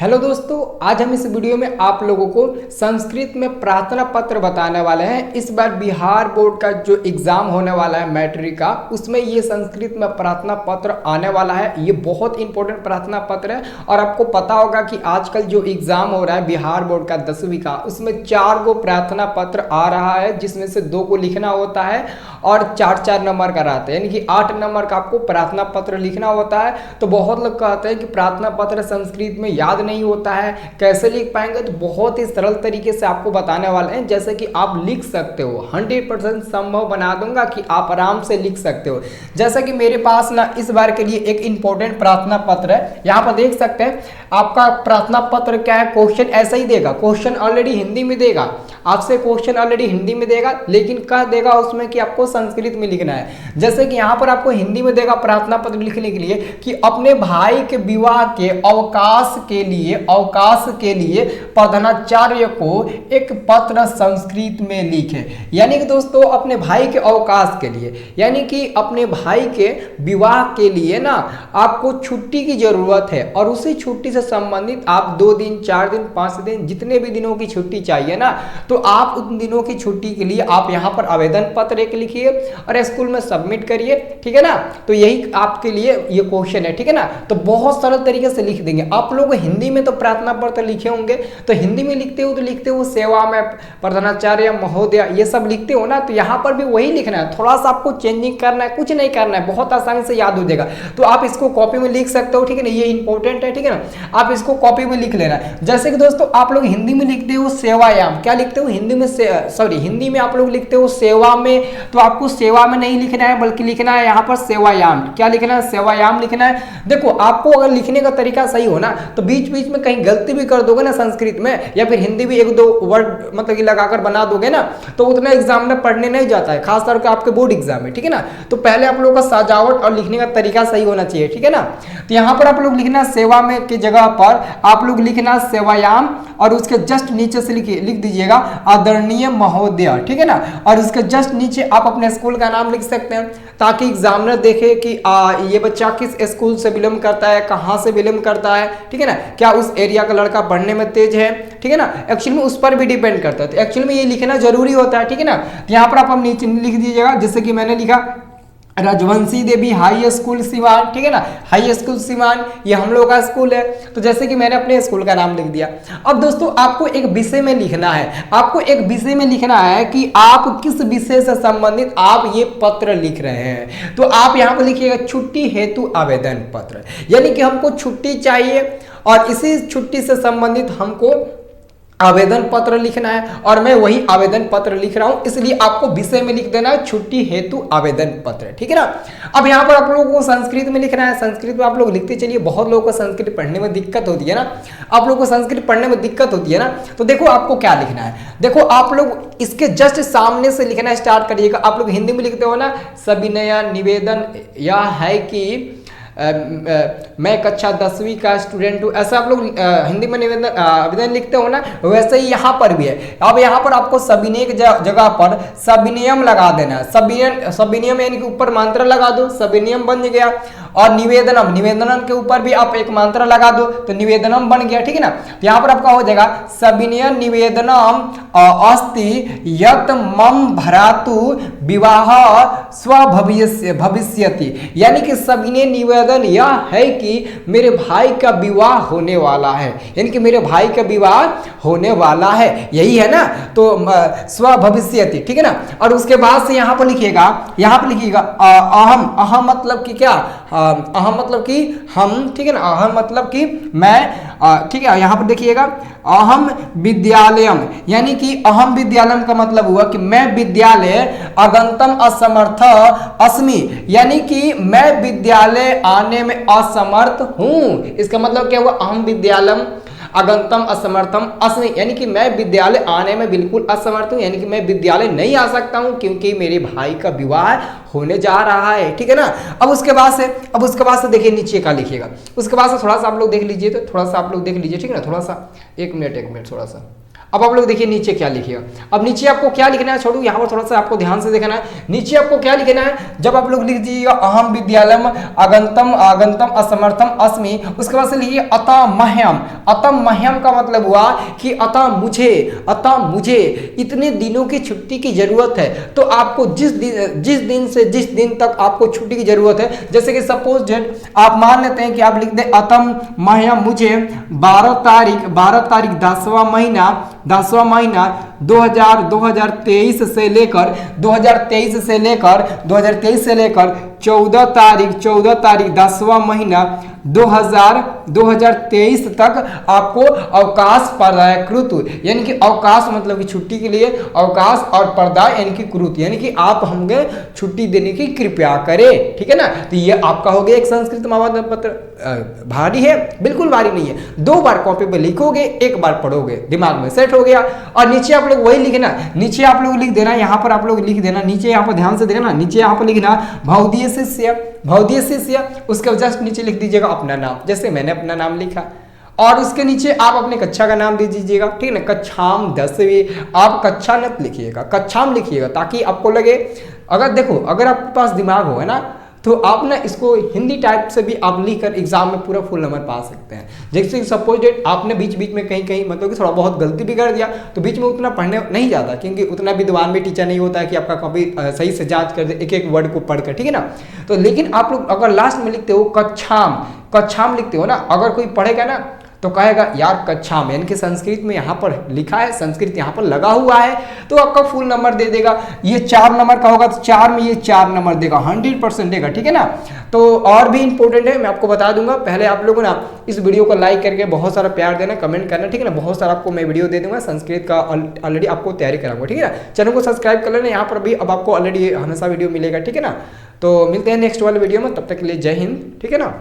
Hello दोस्तों, आज हम इस वीडियो में आप लोगों को संस्कृत में प्रार्थना पत्र बताने वाले हैं। इस बार बिहार बोर्ड का जो एग्ज़ाम होने वाला है मैट्रिक का, उसमें ये संस्कृत में प्रार्थना पत्र आने वाला है। ये बहुत इंपॉर्टेंट प्रार्थना पत्र है और आपको पता होगा कि आजकल जो एग्ज़ाम हो रहा है बिहार बोर्ड का 10वीं का, उसमें 4 गो प्रार्थना पत्र आ रहा है, जिसमें से 2 को लिखना होता है और 4-4 नंबर का रहता है, यानी कि 8 नंबर का आपको प्रार्थना पत्र लिखना होता है। तो बहुत लोग कहते हैं कि प्रार्थना पत्र संस्कृत में याद नहीं होता है, कैसे लिख पाएंगे? तो बहुत ही सरल तरीके से आपको बताने वाले हैं, जैसे कि आप लिख सकते हो। 100% संभव बना दूंगा कि आप आराम से लिख सकते हो। जैसे कि मेरे पास ना इस बार के लिए एक इंपॉर्टेंट प्रार्थना पत्र है, यहाँ पर देख सकते हैं। आपका प्रार्थना पत्र क्या है, क्वेश्चन ऐसा ही देगा, क्वेश्चन ऑलरेडी हिंदी में देगा, आपसे क्वेश्चन ऑलरेडी हिंदी में देगा, लेकिन कह देगा उसमें कि आपको संस्कृत में लिखना है। जैसे कि यहाँ पर आपको हिंदी में देगा प्रार्थना पत्र लिखने के लिए कि अपने भाई के विवाह के अवकाश के लिए प्रधानाचार्य को एक पत्र संस्कृत में लिखे। यानी कि दोस्तों अपने भाई के अवकाश के लिए, यानी कि अपने भाई के विवाह के लिए ना आपको छुट्टी की जरूरत है, और उसी छुट्टी से संबंधित आप 2 दिन 4 दिन 5 दिन जितने भी दिनों की छुट्टी चाहिए ना, तो आप उन दिनों की छुट्टी के लिए आप यहाँ पर आवेदन पत्र एक लिखिए और स्कूल में सबमिट करिए, ठीक है ना। तो यही आपके लिए ये क्वेश्चन है, ठीक है ना। तो बहुत सरल तरीके से लिख देंगे। आप लोग हिंदी में तो प्रार्थना पत्र लिखे होंगे, तो हिंदी में लिखते हो सेवा में प्रधानाचार्य महोदय ये सब लिखते हो ना, तो यहाँ पर भी वही लिखना है। थोड़ा सा आपको चेंजिंग करना है, कुछ नहीं करना है, बहुत आसानी से याद हो जाएगा। तो आप इसको कॉपी में लिख सकते हो, ठीक है ना, ये इंपॉर्टेंट है, ठीक है ना। आप इसको कॉपी में लिख लेना। जैसे कि दोस्तों आप लोग हिंदी में लिखते हो सेवायाम, क्या लिखते हो हिंदी में हिंदी में आप लोग लिखते हो सेवा में, तो आपको सेवा में नहीं लिखना है, बल्कि लिखना है यहाँ पर सेवायाम। क्या लिखना है? सेवायाम लिखना है। देखो आपको अगर लिखने का तरीका सही हो ना, तो बीच बीच में कहीं गलती भी कर दोगे ना संस्कृत में, या फिर हिंदी भी 1-2 वर्ड मतलब कि लगाकर बना दोगे ना, तो उतना एग्जाम में पढ़ने नहीं जाता है, खासतौर पर आपके बोर्ड एग्जाम में, ठीक है ना। तो पहले आप लोगों का सजावट और लिखने का तरीका सही होना चाहिए, ठीक है ना। तो यहाँ पर आप लोग लिखना सेवा में की जगह पर आप लोग लिखना सेवायाम, और उसके जस्ट नीचे से लिख दीजिएगा आदरणीय महोदय, ठीक है ना। और उसके जस्ट नीचे आप अपने स्कूल का नाम लिख सकते हैं, ताकि एग्जामिनर देखे कि ये बच्चा किस स्कूल से बिलोंग करता है, कहाँ से बिलोंग करता है, ठीक है ना, क्या उस एरिया का लड़का पढ़ने में तेज है, ठीक है ना। एक्चुअली में उस पर भी डिपेंड करता है, तो एक्चुअली में ये लिखना जरूरी होता है, ठीक है ना। तो यहाँ पर आप नीचे लिख दीजिएगा, जैसे कि मैंने लिखा राजवंशी देवी हाई स्कूल सिवान, ठीक है ना, हाई स्कूल सिवान, ये हम लोग का स्कूल है। तो जैसे कि मैंने अपने स्कूल का नाम लिख दिया। अब दोस्तों आपको एक विषय में लिखना है, आपको एक विषय में लिखना है कि आप किस विषय से संबंधित आप ये पत्र लिख रहे हैं। तो आप यहाँ पर लिखिएगा छुट्टी हेतु आवेदन पत्र, यानी कि हमको छुट्टी चाहिए और इसी छुट्टी से संबंधित हमको आवेदन पत्र लिखना है, और मैं वही आवेदन पत्र लिख रहा हूं, इसलिए आपको विषय में लिख देना है छुट्टी हेतु आवेदन पत्र, ठीक है ना। अब यहाँ पर आप लोगों को संस्कृत में लिखना है, संस्कृत में आप लोग लिखते चलिए। बहुत लोगों को संस्कृत पढ़ने में दिक्कत होती है ना, आप लोगों को संस्कृत पढ़ने में दिक्कत होती है ना, तो देखो आपको क्या लिखना है। देखो आप लोग इसके जस्ट सामने से लिखना स्टार्ट करिएगा। आप लोग हिंदी में लिखते हो ना, सविनय निवेदन यह है कि मैं कक्षा 10वीं का स्टूडेंट हूँ, ऐसा आप लोग हिंदी में आवेदन लिखते हो ना, वैसे ही यहाँ पर भी है। अब यहाँ पर आपको सविनय की जगह पर सविनयम लगा देना है। सविनयम यानी कि ऊपर मात्रा लगा दो, सविनयम बन गया। और निवेदनम, निवेदनम के ऊपर भी आप एक मात्रा लगा दो, तो निवेदनम बन गया, ठीक है ना। तो यहाँ पर आपका हो जाएगा सविनय निवेदनम अस्ति यत मम भरातु विवाह स्वभविष्यति, यानी कि सविनय निवेदन यह है कि मेरे भाई का विवाह होने वाला है, यानी कि मेरे भाई का विवाह होने वाला है, यही है ना। तो स्वभविष्यति, ठीक है ना। और उसके बाद से यहाँ पर लिखिएगा अहम, अहम मतलब कि क्या, अहम मतलब कि हम, ठीक है ना, अहम मतलब कि मैं, ठीक है। यहाँ पर देखिएगा अहम विद्यालयम, यानी कि अहम विद्यालयम का मतलब हुआ कि मैं विद्यालय अगंतम असमर्थ अस्मि, यानी कि मैं विद्यालय आने में असमर्थ हूं। इसका मतलब क्या हुआ, अहम विद्यालयम अगंतम असमर्थम अस्मि, यानी कि मैं विद्यालय आने में बिल्कुल असमर्थ हूं, यानी कि मैं विद्यालय नहीं आ सकता हूं क्योंकि मेरे भाई का विवाह होने जा रहा है, ठीक है ना। अब उसके बाद से देखिए नीचे का लिखिएगा। उसके बाद से थोड़ा सा आप लोग देख लीजिए, तो थोड़ा सा आप लोग देख लीजिए, ठीक है ना। थोड़ा सा एक मिनट थोड़ा सा अब आप लोग देखिए नीचे क्या लिखिएगा। अब नीचे आपको क्या लिखना है, छोड़ू यहाँ पर थोड़ा सा आपको ध्यान से देखना है। नीचे आपको क्या लिखना है, जब आप लोग लिख दीजिएगा अहम विद्यालयम आगंतम आगंतम असमर्थम अस्मि, उसके बाद से लिखिए अतः मह्यम। अतः मह्यम का मतलब हुआ कि अतः मुझे इतने दिनों की छुट्टी की जरूरत है। तो आपको जिस दिन से जिस दिन तक आपको छुट्टी की जरूरत है, जैसे कि सपोज डेट आप मान लेते हैं कि आप लिख दें अतः मह्यम, मुझे 12 तारीख 10वां महीना 2023 से लेकर 14 तारीख 10वां महीना 2023 तक आपको अवकाश पर्यायकृत, यानी कि अवकाश मतलब कि छुट्टी के लिए अवकाश, और पर्याय यानी कि कृत, यानी कि आप हमें छुट्टी देने की कृपया करें, ठीक है ना। तो ये आपका हो गया एक संस्कृत आवेदन पत्र। भारी है? बिल्कुल भारी नहीं है। 2 बार कॉपी पे लिखोगे, 1 बार पढ़ोगे, दिमाग में सेट हो गया। और नीचे आप लोग वही लिखना, नीचे आप लोग लिख देना, यहाँ पर आप लोग लिख देना, नीचे यहाँ पर ध्यान से देखना, नीचे यहाँ पर लिखना भवदीय शिष्य, उसके जस्ट नीचे लिख दीजिएगा अपना नाम, जैसे मैंने अपना नाम लिखा, और उसके नीचे आप अपने कक्षा का नाम दे दीजिएगा, ठीक है ना। कक्षाम 10वीं, आप कक्षा नत लिखिएगा, कक्षाम लिखिएगा, ताकि आपको लगे, अगर देखो अगर आपके पास दिमाग हो है ना, तो आप ना इसको हिंदी टाइप से भी आप लिखकर एग्जाम में पूरा फुल नंबर पा सकते हैं। जैसे सपोज डेट आपने बीच में कहीं मतलब कि थोड़ा बहुत गलती भी कर दिया, तो बीच में उतना पढ़ने नहीं जाता, क्योंकि उतना विद्वान भी टीचर नहीं होता है कि आपका कॉपी सही से जांच कर दे एक वर्ड को पढ़कर, ठीक है ना। तो लेकिन आप लोग अगर लास्ट में लिखते हो कक्षाम लिखते हो ना, अगर कोई पढ़ेगा ना तो कहेगा यार कक्षा में, यानी कि संस्कृत में यहाँ पर लिखा है, संस्कृत यहाँ पर लगा हुआ है, तो आपका फुल नंबर दे देगा। ये 4 नंबर का होगा तो 4 में ये 4 नंबर देगा, 100% देगा, ठीक है ना। तो और भी इंपॉर्टेंट है, मैं आपको बता दूंगा। पहले आप लोगों ना इस वीडियो को लाइक करके बहुत सारा प्यार देना, कमेंट करना, ठीक है ना। बहुत सारा आपको मैं वीडियो दे दूंगा, संस्कृत का ऑलरेडी आपको तैयारी कराऊंगा, ठीक है ना। चैनल को सब्सक्राइब कर लेना, यहाँ पर भी अब आपको ऑलरेडी हमेशा वीडियो मिलेगा, ठीक है ना। तो मिलते हैं नेक्स्ट वाले वीडियो में, तब तक के लिए जय हिंद, ठीक है ना।